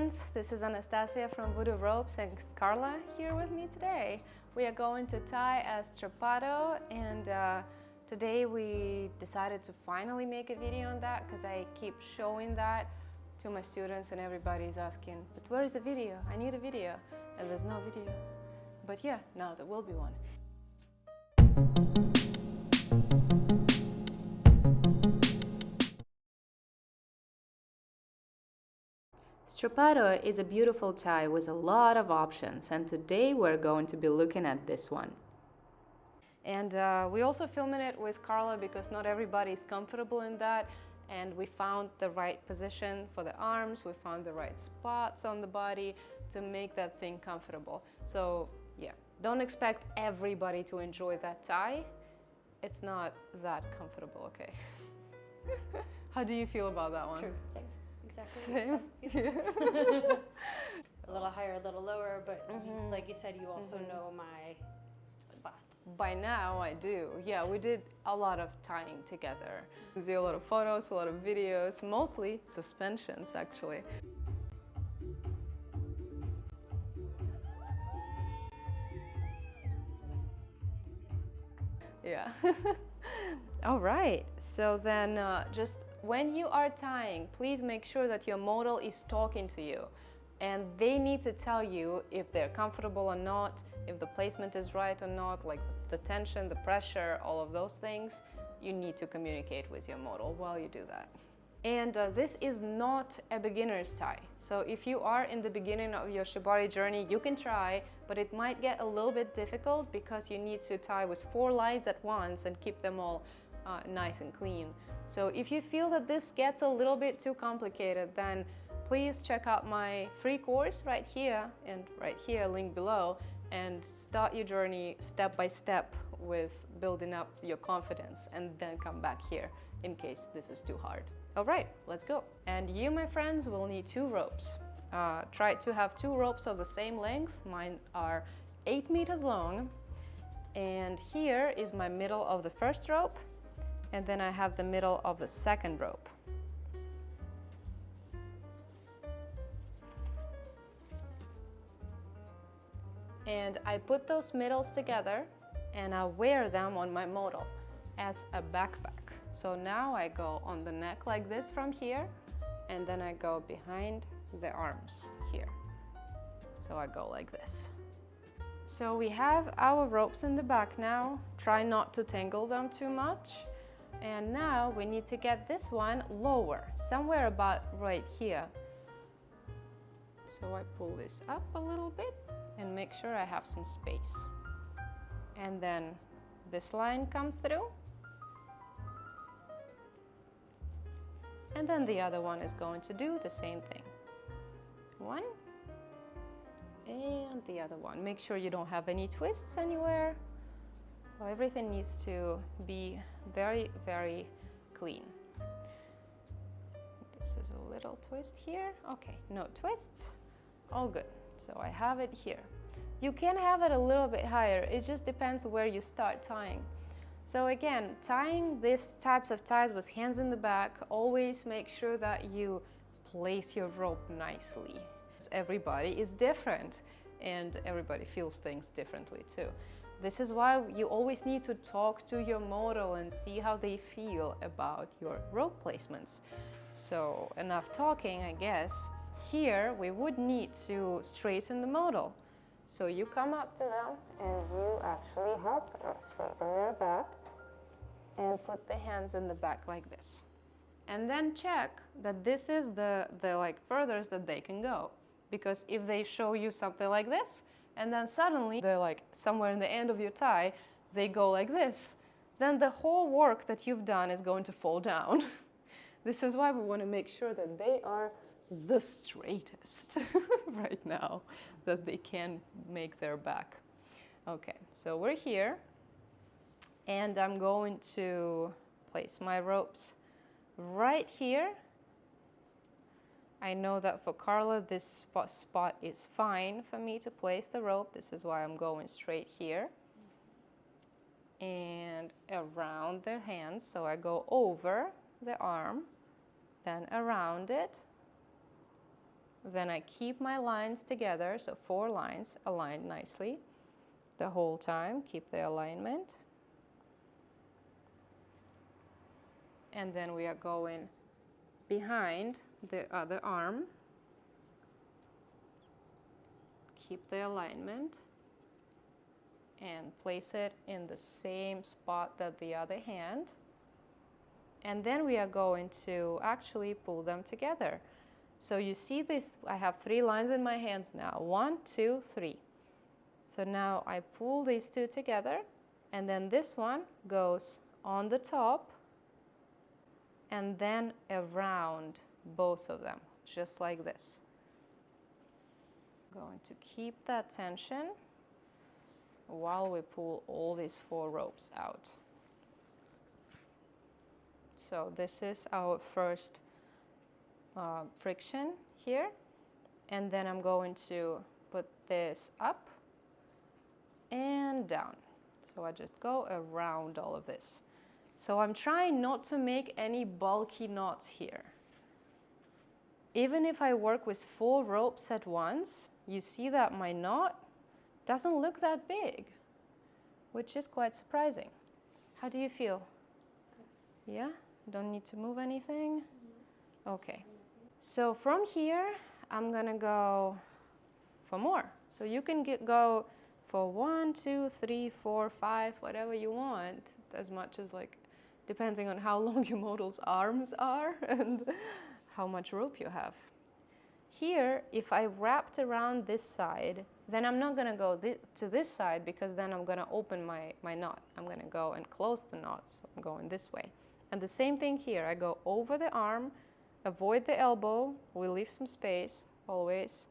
friends, this is Anastasia from Voudou.ropes and Carla here with me today. We are going to tie a strappado, and today we decided to finally make a video on that because I keep showing that to my students and everybody's asking, but where is the video? I need a video. And there's no video. But yeah, now there will be one. Strappado is a beautiful tie with a lot of options, and today we're going to be looking at this one. And we also filming it with Carla because not everybody is comfortable in that, and we found the right position for the arms, we found the right spots on the body to make that thing comfortable. So yeah, don't expect everybody to enjoy that tie. It's not that comfortable, okay? How do you feel about that one? True, same. Exactly. Same? Yeah. A little higher, a little lower, but like you said, you also know my spots. By now I do. Yeah, we did a lot of tying together. We did a lot of photos, a lot of videos, mostly suspensions actually. Yeah. All right, so then just when you are tying, please make sure that your model is talking to you, and they need to tell you if they're comfortable or not, if the placement is right or not, like the tension, the pressure, all of those things. You need to communicate with your model while you do that. And this is not a beginner's tie. So if you are in the beginning of your shibari journey, you can try, but it might get a little bit difficult because you need to tie with 4 lines at once and keep them all nice and clean. So if you feel that this gets a little bit too complicated, then please check out my free course right here and right here, link below, and start your journey step by step with building up your confidence, and then come back here in case this is too hard. All right, let's go. And you, my friends, will need 2 ropes. Try to have 2 ropes of the same length. Mine are 8 meters long. And here is my middle of the first rope. And then I have the middle of the second rope. And I put those middles together and I wear them on my model as a backpack. So now I go on the neck like this from here, and then I go behind the arms here. So I go like this. So we have our ropes in the back now. Try not to tangle them too much. And now we need to get this one lower, somewhere about right here. So I pull this up a little bit and make sure I have some space. And then this line comes through. And then the other one is going to do the same thing. One, and the other one. Make sure you don't have any twists anywhere. So everything needs to be very, very clean. This is a little twist here. Okay, no twists. All good. So I have it here. You can have it a little bit higher. It just depends where you start tying. So again, tying these types of ties with hands in the back, always make sure that you place your rope nicely. Everybody is different and everybody feels things differently too. This is why you always need to talk to your model and see how they feel about your rope placements. So enough talking, I guess. Here we would need to straighten the model. So you come up to them and you actually help them straighten their back and put the hands in the back like this. And then check that this is the like furthest that they can go. Because if they show you something like this, and then suddenly they're like somewhere in the end of your tie, they go like this, then the whole work that you've done is going to fall down. This is why we want to make sure that they are the straightest right now that they can make their back. Okay, so we're here, and I'm going to place my ropes right here. I know that for Carla, this spot is fine for me to place the rope. This is why I'm going straight here and around the hands. So I go over the arm, then around it, then I keep my lines together, so 4 lines aligned nicely the whole time, keep the alignment. And then we are going behind the other arm, keep the alignment, and place it in the same spot that the other hand. And then we are going to actually pull them together. So you see this, I have 3 lines in my hands now. 1, 2, 3. So now I pull these 2 together, and then this one goes on the top and then around both of them, just like this. Going to keep that tension while we pull all these 4 ropes out. So this is our first friction here, and then I'm going to put this up and down. So I just go around all of this. So I'm trying not to make any bulky knots here. Even if I work with 4 ropes at once, you see that my knot doesn't look that big, which is quite surprising. How do you feel? Yeah? Don't need to move anything? Okay. So from here, I'm gonna go for more. So you can go for 1, 2, 3, 4, 5, whatever you want, as much as like, depending on how long your model's arms are and how much rope you have. Here, if I wrapped around this side, then I'm not gonna go to this side, because then I'm gonna open my knot. I'm gonna go and close the knot, so I'm going this way. And the same thing here, I go over the arm, avoid the elbow, we leave some space, always.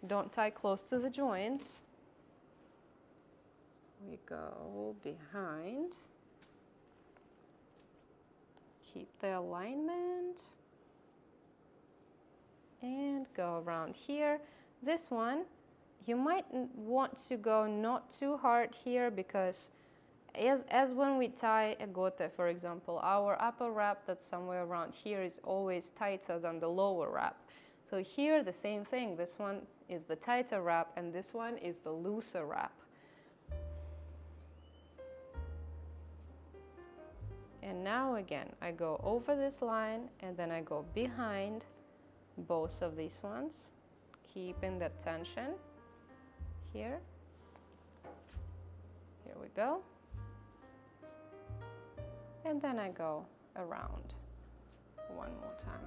Don't tie close to the joints. We go behind. Keep the alignment. And go around here. This one, you might want to go not too hard here, because as when we tie a gote, for example, our upper wrap that's somewhere around here is always tighter than the lower wrap. So here the same thing, this one is the tighter wrap and this one is the looser wrap. And now again, I go over this line and then I go behind both of these ones, keeping that tension here. Here we go. And then I go around one more time.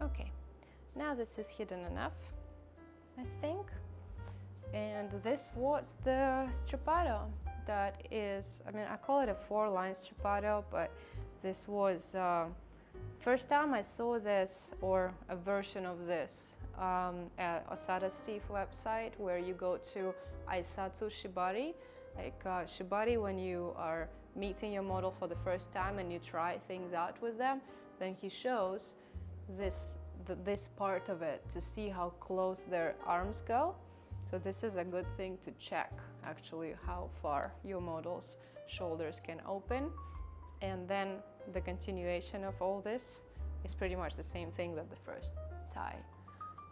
Okay, now this is hidden enough, I think. And this was the strappado. That is, I mean, I call it a 4-line strappado, but this was first time I saw this, or a version of this, at Osada Steve website, where you go to Aisatsu Shibari, like Shibari when you are meeting your model for the first time and you try things out with them, then he shows this part of it to see how close their arms go. So this is a good thing to check, actually, how far your model's shoulders can open. And then the continuation of all this is pretty much the same thing that the first tie.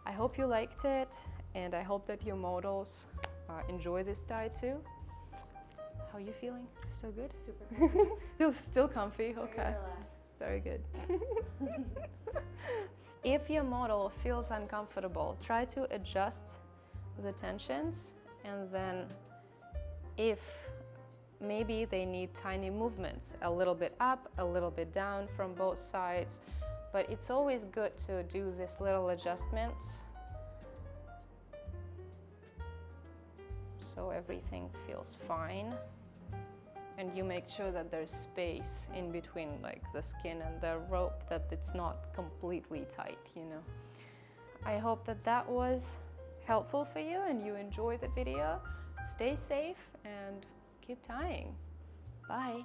I hope you liked it, and I hope that your models enjoy this tie too. How are you feeling? So good? Super. Still comfy? Okay. Very good. If your model feels uncomfortable, try to adjust the tensions, and then if maybe they need tiny movements, a little bit up, a little bit down from both sides, but it's always good to do these little adjustments so everything feels fine, and you make sure that there's space in between like the skin and the rope, that it's not completely tight, you know. I hope that that was helpful for you and you enjoy the video. Stay safe and keep tying. Bye.